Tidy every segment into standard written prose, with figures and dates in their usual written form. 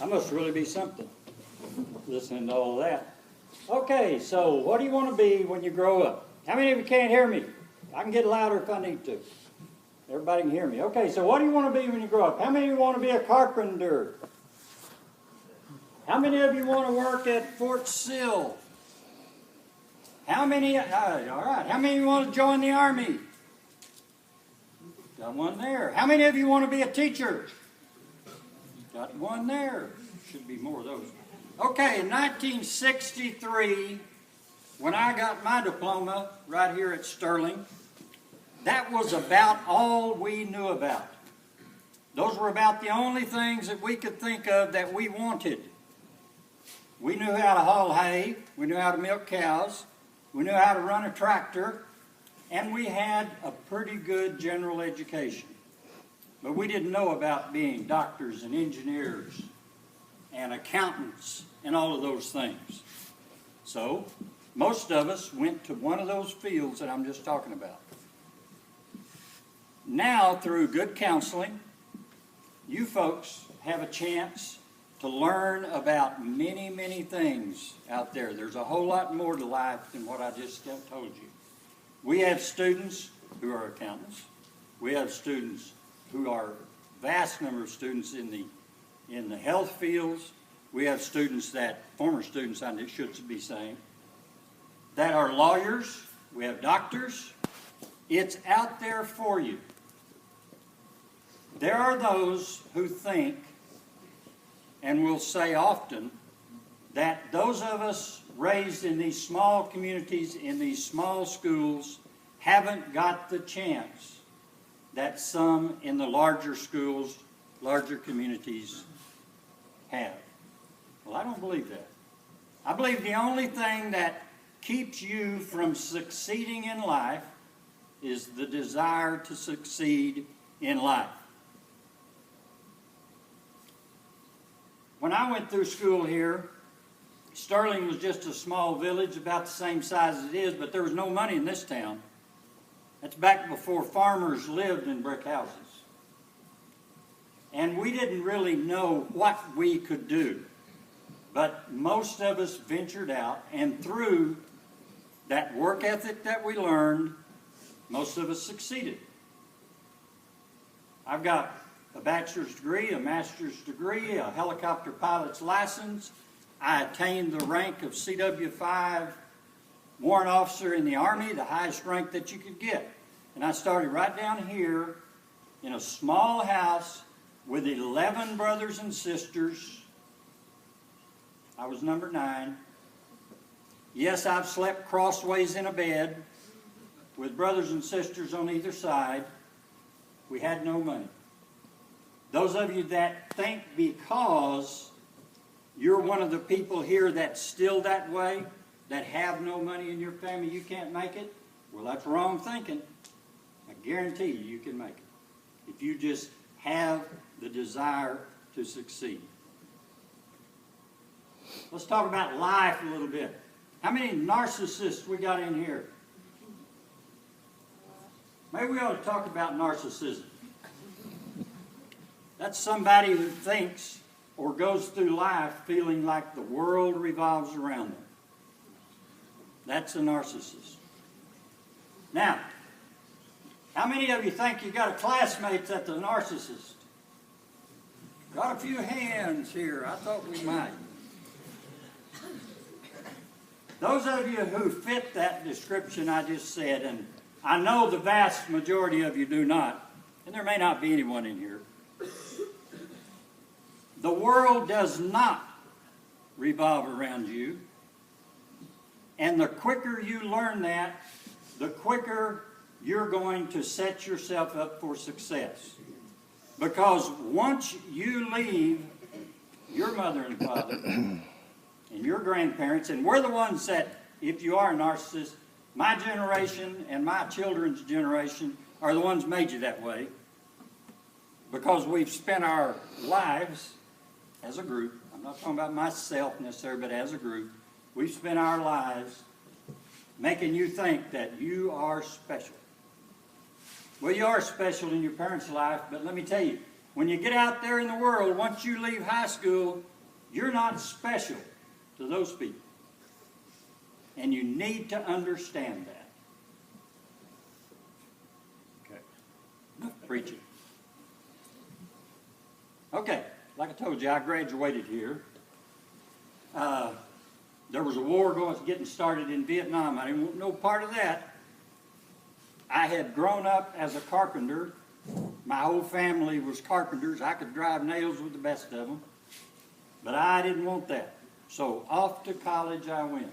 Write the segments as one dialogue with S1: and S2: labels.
S1: must really be something, listening to all of that. Okay, so what do you want to be when you grow up? How many of you can't hear me? I can get louder if I need to. Everybody can hear me. Okay, so what do you want to be when you grow up? How many of you want to be a carpenter? How many of you want to work at Fort Sill? How many, all right, how many of you want to join the Army? Got one there. How many of you want to be a teacher? Got one there. Should be more of those. Okay, in 1963, when I got my diploma right here at Sterling, that was about all we knew about. Those were about the only things that we could think of that we wanted. We knew how to haul hay, we knew how to milk cows, we knew how to run a tractor, and we had a pretty good general education. But we didn't know about being doctors and engineers and accountants and all of those things. So, most of us went to one of those fields that I'm just talking about. Now, through good counseling, you folks have a chance to learn about many, many things out there. There's a whole lot more to life than what I just told you. We have students who are accountants. We have students who are vast number of students in the health fields. We have students that, former students I should be saying, that are lawyers. We have doctors. It's out there for you. There are those who think, and will say often, that those of us raised in these small communities, in these small schools, haven't got the chance that some in the larger schools, larger communities have. Well, I don't believe that. I believe the only thing that keeps you from succeeding in life is the desire to succeed in life. When I went through school here, Sterling was just a small village, about the same size as it is, but there was no money in this town. That's back before farmers lived in brick houses. And we didn't really know what we could do. But most of us ventured out, and through that work ethic that we learned, most of us succeeded. I've got a bachelor's degree, a master's degree, a helicopter pilot's license. I attained the rank of CW5 warrant officer in the Army, the highest rank that you could get. And I started right down here in a small house with 11 brothers and sisters. I was number 9. Yes, I've slept crossways in a bed with brothers and sisters on either side. We had no money. Those of you that think because you're one of the people here that's still that way, that have no money in your family, you can't make it, well, that's wrong thinking. I guarantee you, you can make it if you just have the desire to succeed. Let's talk about life a little bit. How many narcissists we got in here? Maybe we ought to talk about narcissism. That's somebody who thinks or goes through life feeling like the world revolves around them. That's a narcissist. Now, how many of you think you got a classmate that's a narcissist? Got a few hands here. I thought we might. Those of you who fit that description I just said, and I know the vast majority of you do not, and there may not be anyone in here, the world does not revolve around you. And the quicker you learn that, the quicker you're going to set yourself up for success. Because once you leave your mother and father and your grandparents, and we're the ones that, if you are a narcissist, my generation and my children's generation are the ones made you that way. Because we've spent our lives as a group, I'm not talking about myself necessarily, but as a group, we've spent our lives making you think that you are special. Well, you are special in your parents' life, but let me tell you, when you get out there in the world, once you leave high school, You're not special to those people. And you need to understand that. Okay. Enough preaching. Okay, like I told you, I graduated here. There was a war getting started in Vietnam. I didn't want no part of that. I had grown up as a carpenter. My whole family was carpenters. I could drive nails with the best of them. But I didn't want that. So off to college I went.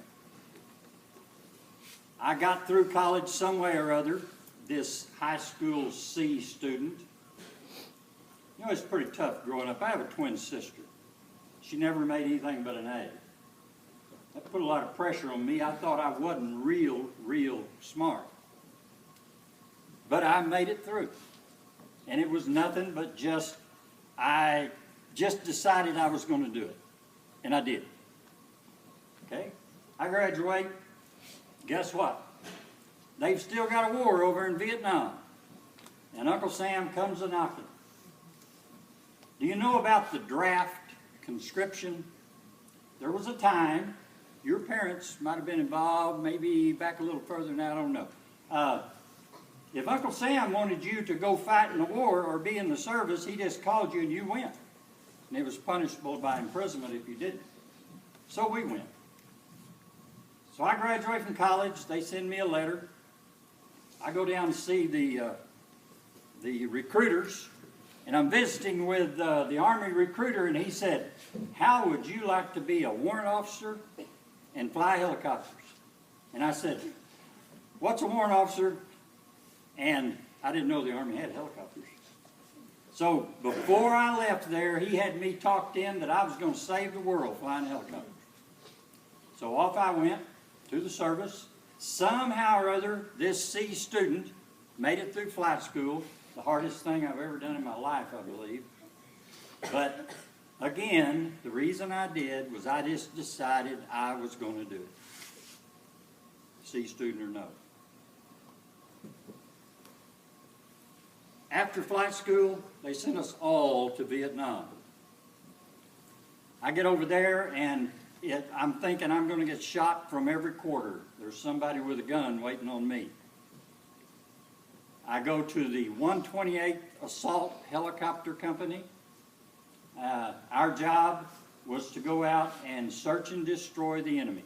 S1: I got through college some way or other, this high school C student. You know, it's pretty tough growing up. I have a twin sister. She never made anything but an A. That put a lot of pressure on me. I thought I wasn't real smart. But I made it through. And it was nothing but I just decided I was going to do it. And I did. Okay? I graduate. Guess what? They've still got a war over in Vietnam. And Uncle Sam comes a-knocking. Do you know about the draft conscription? There was a time, your parents might have been involved, maybe back a little further now, I don't know. If Uncle Sam wanted you to go fight in the war or be in the service, he just called you and you went. And it was punishable by imprisonment if you didn't. So we went. So I graduate from college. They send me a letter. I go down to see the recruiters, and I'm visiting with the Army recruiter, and he said, "How would you like to be a warrant officer and fly helicopters?" And I said, "What's a warrant officer?" And I didn't know the Army had helicopters. So before I left there, he had me talked in that I was going to save the world flying helicopters. So off I went to the service. Somehow or other, this C student made it through flight school. The hardest thing I've ever done in my life, I believe. But again, the reason I did was I just decided I was going to do it. C student or no. After flight school, they sent us all to Vietnam. I get over there and I'm thinking I'm going to get shot from every quarter. There's somebody with a gun waiting on me. I go to the 128th Assault Helicopter Company. Our job was to go out and search and destroy the enemy.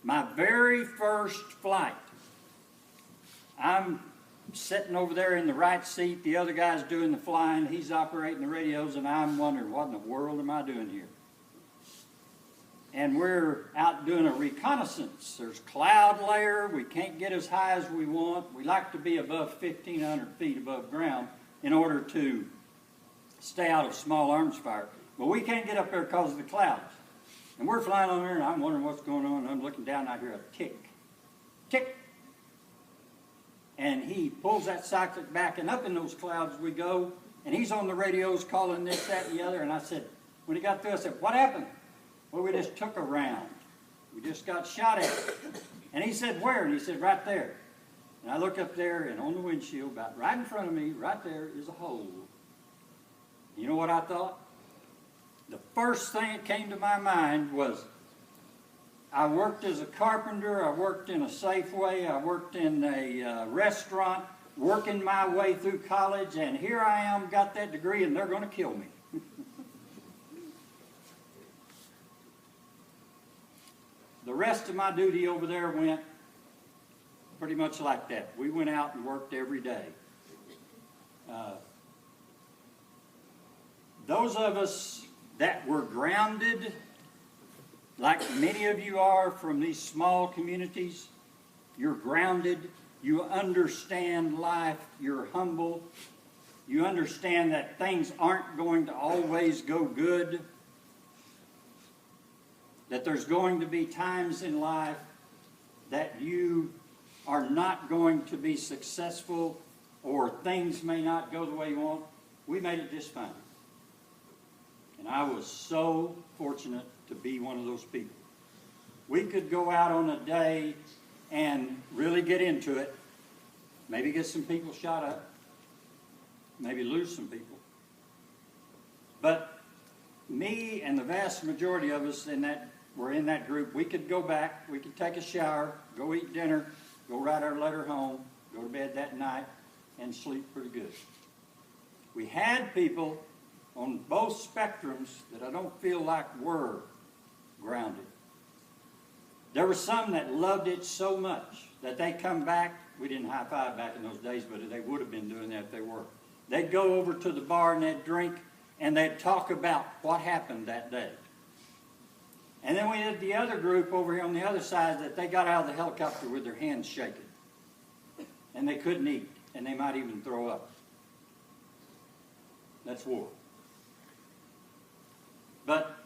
S1: My very first flight, I'm sitting over there in the right seat. The other guy's doing the flying. He's operating the radios, and I'm wondering, what in the world am I doing here? And we're out doing a reconnaissance. There's cloud layer. We can't get as high as we want. We like to be above 1,500 feet above ground in order to stay out of small arms fire. But we can't get up there because of the clouds. And we're flying on there, and I'm wondering what's going on. And I'm looking down, and I hear a tick. Tick. And he pulls that cyclic back, and up in those clouds we go. And he's on the radios calling this, that, and the other. And I said, when he got through, I said, "What happened?" "Well, we just took a round. We just got shot at." And he said, "Where?" And he said, "Right there." And I look up there, and on the windshield, about right in front of me, right there, is a hole. You know what I thought? The first thing that came to my mind was, I worked as a carpenter, I worked in a Safeway, I worked in a restaurant, working my way through college, and here I am, got that degree, and they're going to kill me. The rest of my duty over there went pretty much like that. We went out and worked every day. Those of us that were grounded, like many of you are from these small communities, you're grounded, you understand life, you're humble, you understand that things aren't going to always go good, that there's going to be times in life that you are not going to be successful or things may not go the way you want. We made it just fine. And I was so fortunate to be one of those people. We could go out on a day and really get into it, maybe get some people shot up, maybe lose some people. But me and the vast majority of us were in that group. We could go back, we could take a shower, go eat dinner, go write our letter home, go to bed that night, and sleep pretty good. We had people on both spectrums that I don't feel like were grounded. There were some that loved it so much that they come back. We didn't high five back in those days, but they would have been doing that if they were. They'd go over to the bar and they'd drink and they'd talk about what happened that day. And then we had the other group over here on the other side that they got out of the helicopter with their hands shaking. And they couldn't eat, and they might even throw up. That's war. But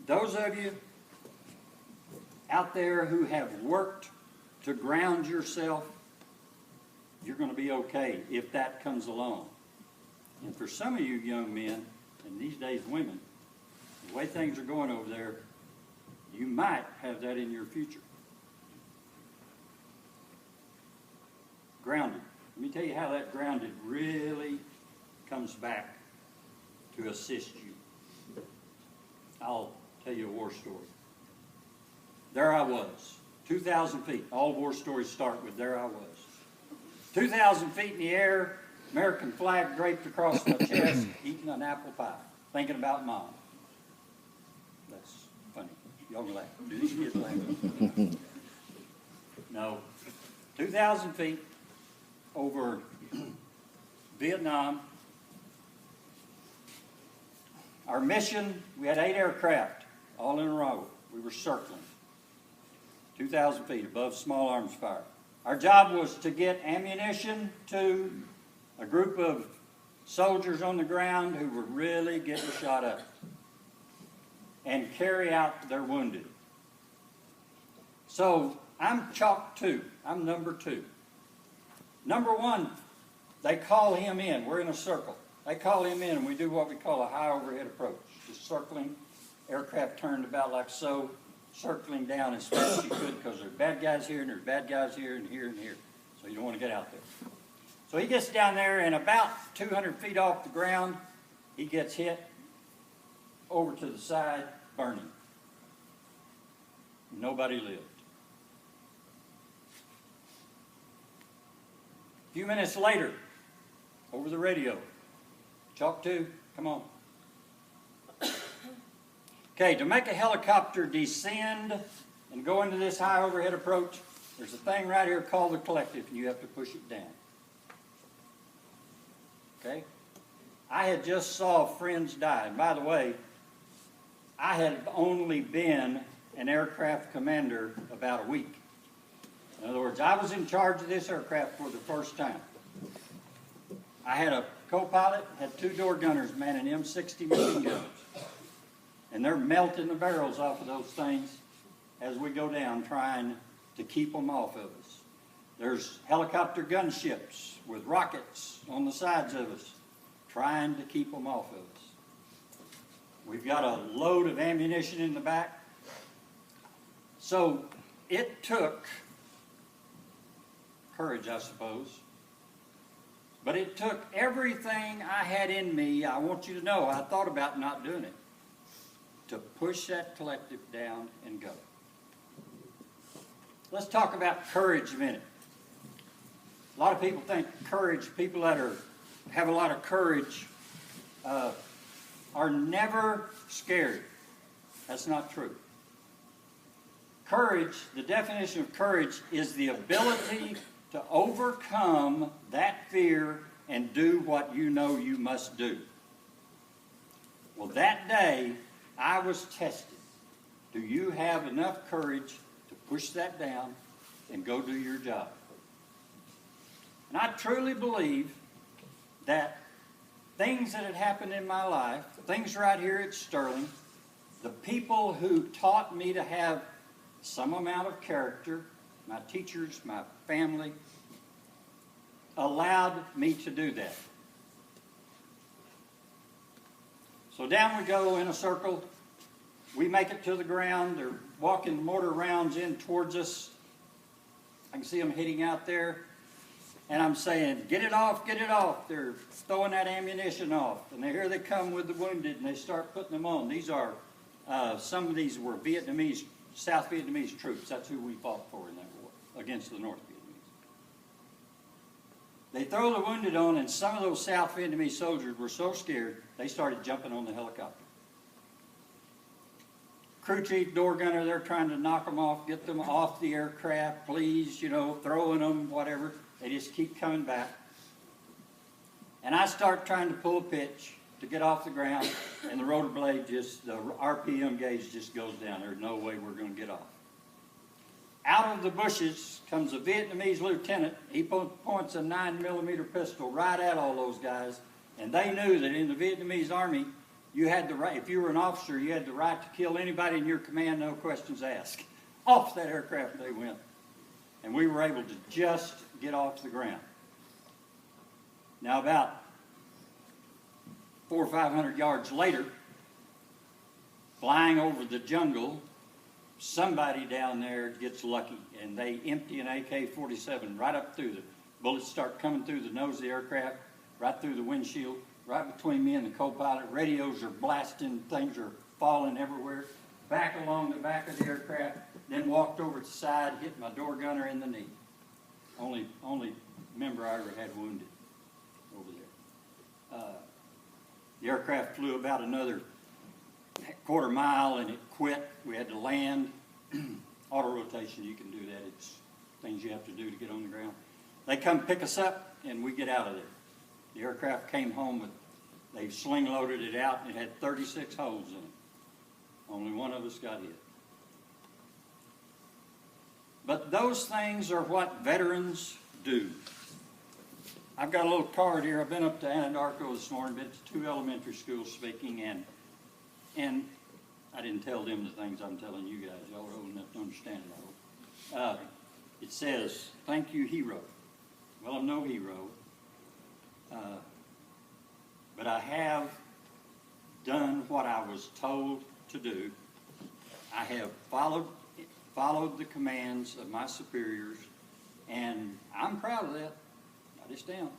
S1: those of you out there who have worked to ground yourself, you're going to be okay if that comes along. And for some of you young men, and these days women, the way things are going over there, you might have that in your future. Grounded. Let me tell you how that grounded really comes back to assist you. I'll tell you a war story. There I was, 2,000 feet. All war stories start with there I was. 2,000 feet in the air, American flag draped across my chest, eating an apple pie, thinking about Mom. That's funny. Y'all laugh. Do these kids laugh? No. 2,000 feet over Vietnam. Our mission, we had 8 aircraft, all in a row. We were circling. 2,000 feet above small arms fire. Our job was to get ammunition to a group of soldiers on the ground who were really getting shot up and carry out their wounded. So I'm chalk 2. I'm number 2. Number 1, they call him in. We're in a circle. They call him in and we do what we call a high overhead approach. Just circling, aircraft turned about like so, circling down as fast as you could because there's bad guys here and there's bad guys here and here and here. So you don't want to get out there. So he gets down there and about 200 feet off the ground, he gets hit over to the side, burning. Nobody lived. A few minutes later, over the radio, Chalk 2, come on. Okay, to make a helicopter descend and go into this high overhead approach, there's a thing right here called the collective, and you have to push it down. Okay? I had just saw friends die. And by the way, I had only been an aircraft commander about a week. In other words, I was in charge of this aircraft for the first time. I had a co-pilot, had 2 door gunners manning M60 machine guns. And they're melting the barrels off of those things as we go down, trying to keep them off of us. There's helicopter gunships with rockets on the sides of us, trying to keep them off of us. We've got a load of ammunition in the back. So it took courage, I suppose. But it took everything I had in me. I want you to know, I thought about not doing it, to push that collective down and go. Let's talk about courage a minute. A lot of people think courage, people that have a lot of courage, are never scared. That's not true. Courage, the definition of courage is the ability to overcome that fear and do what you know you must do. Well, that day, I was tested. Do you have enough courage to push that down and go do your job? And I truly believe that things that had happened in my life, things right here at Sterling, the people who taught me to have some amount of character, my teachers, my family, allowed me to do that. So down we go in a circle. We make it to the ground. They're walking mortar rounds in towards us. I can see them hitting out there. And I'm saying, get it off, get it off. They're throwing that ammunition off. And here they come with the wounded, and they start putting them on. These are, some of these were Vietnamese, South Vietnamese troops. That's who we fought for in that war, against the North Vietnamese. They throw the wounded on, and some of those South Vietnamese soldiers were so scared, they started jumping on the helicopter. Crew chief, door gunner, they're trying to knock them off, get them off the aircraft, please, you know, throwing them, whatever. They just keep coming back. And I start trying to pull a pitch to get off the ground, and the rotor blade just, the RPM gauge just goes down. There's no way we're going to get off. Out of the bushes comes a Vietnamese lieutenant. He points a 9mm pistol right at all those guys, and they knew that in the Vietnamese army, you had the right, if you were an officer, you had the right to kill anybody in your command, no questions asked. Off that aircraft they went. And we were able to just get off the ground. Now about 400 or 500 yards later, flying over the jungle, somebody down there gets lucky and they empty an AK-47 right up through the bullets start coming through the nose of the aircraft, right through the windshield, right between me and the co-pilot. Radios are blasting, things are falling everywhere. Back along the back of the aircraft, then walked over to the side, hit my door gunner in the knee. Only member I ever had wounded over there. The aircraft flew about another quarter mile and it quit. We had to land. Auto rotation, you can do that. It's things you have to do to get on the ground. They come pick us up and we get out of there. The aircraft came home with, they sling loaded it out and it had 36 holes in it. Only one of us got hit. But those things are what veterans do. I've got a little card here. I've been up to Anadarko this morning, been to 2 elementary schools speaking, and I didn't tell them the things I'm telling you guys. Y'all are old enough to understand it, I hope. It says, thank you, hero. Well, I'm no hero. But I have done what I was told to do. I have followed the commands of my superiors, and I'm proud of that. I just am.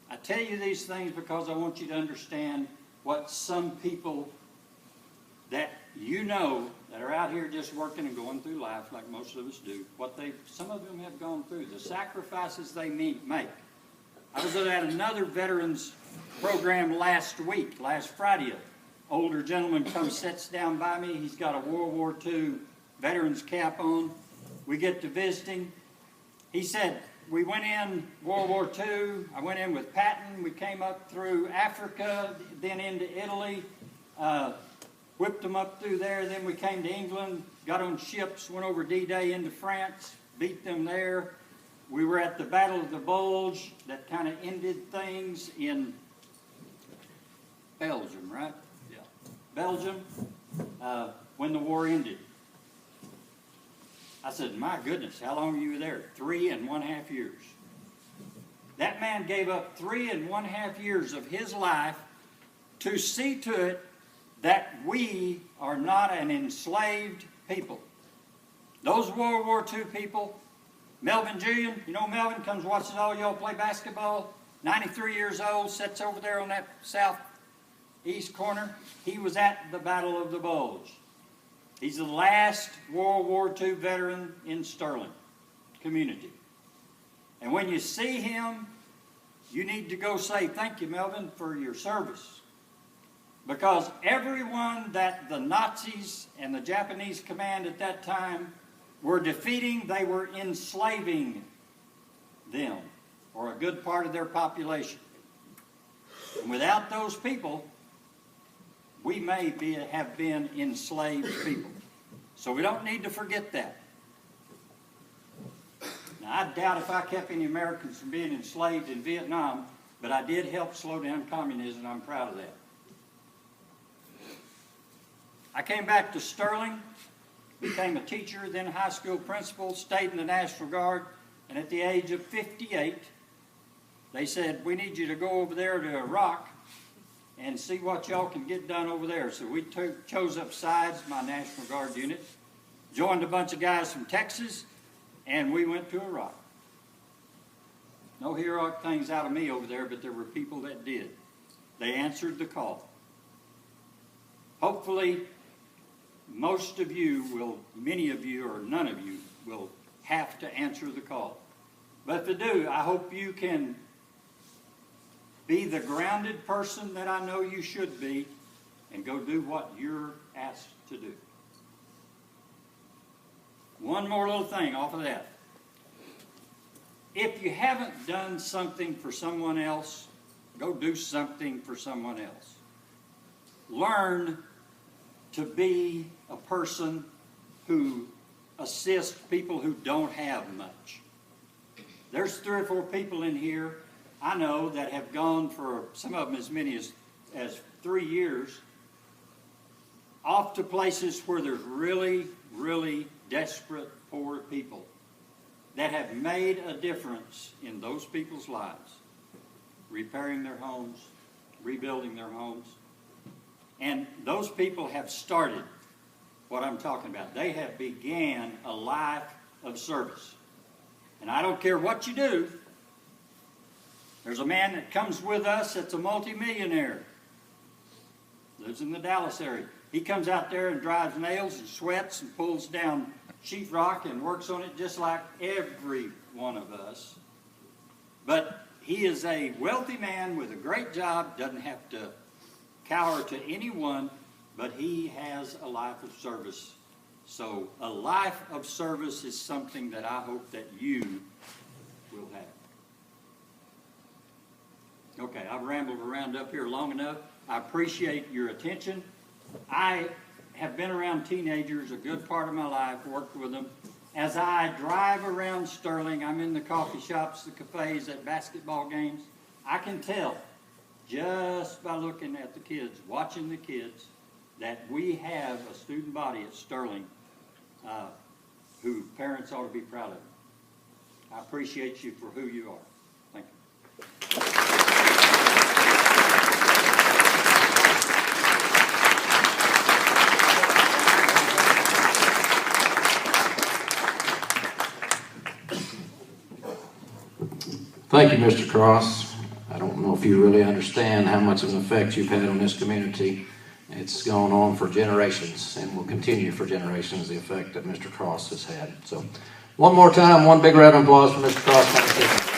S1: I tell you these things because I want you to understand what some people that you know that are out here just working and going through life like most of us do, some of them have gone through, the sacrifices they make. I was at another veterans program last Friday. An older gentleman comes, sits down by me. He's got a World War II veterans cap on. We get to visiting. He said, we went in World War II. I went in with Patton. We came up through Africa, then into Italy, whipped them up through there. Then we came to England, got on ships, went over D-Day into France, beat them there. We were at the Battle of the Bulge that kind of ended things in Belgium, right? Yeah. Belgium, when the war ended. I said, my goodness, how long were you there? 3.5 years. That man gave up 3.5 years of his life to see to it that we are not an enslaved people. Those World War II people, Melvin Julian, you know Melvin comes watches all y'all play basketball, 93 years old, sits over there on that southeast corner. He was at the Battle of the Bulge. He's the last World War II veteran in Sterling community. And when you see him, you need to go say, thank you, Melvin, for your service. Because everyone that the Nazis and the Japanese command at that time were defeating, they were enslaving them, or a good part of their population. And without those people, we may have been enslaved people. So we don't need to forget that. Now, I doubt if I kept any Americans from being enslaved in Vietnam, but I did help slow down communism, and I'm proud of that. I came back to Sterling, became a teacher, then a high school principal, stayed in the National Guard, and at the age of 58, they said, we need you to go over there to Iraq and see what y'all can get done over there. So we chose up sides, my National Guard unit, joined a bunch of guys from Texas, and we went to Iraq. No heroic things out of me over there, but there were people that did. They answered the call. Hopefully, most of you will, many of you or none of you will have to answer the call. But if you do, I hope you can be the grounded person that I know you should be and go do what you're asked to do. One more little thing off of that. If you haven't done something for someone else, go do something for someone else. Learn to be a person who assists people who don't have much. There's 3 or 4 people in here I know that have gone for, some of them as many as 3 years, off to places where there's really, really desperate, poor people that have made a difference in those people's lives, repairing their homes, rebuilding their homes. And those people have started what I'm talking about. They have began a life of service. And I don't care what you do. There's a man that comes with us that's a multimillionaire. Lives in the Dallas area. He comes out there and drives nails and sweats and pulls down sheetrock and works on it just like every one of us. But he is a wealthy man with a great job, doesn't have to cower to anyone, but he has a life of service. So a life of service is something that I hope that you will have. Okay, I've rambled around up here long enough. I appreciate your attention. I have been around teenagers a good part of my life, worked with them. As I drive around Sterling, I'm in the coffee shops, the cafes, at basketball games. I can tell just by looking at the kids, watching the kids, that we have a student body at Sterling who parents ought to be proud of. I appreciate you for who you are. Thank you.
S2: Thank you, Mr. Cross. I don't know if you really understand how much of an effect you've had on this community. It's gone on for generations and will continue for generations, the effect that Mr. Cross has had. So one more time, one big round of applause for Mr. Cross.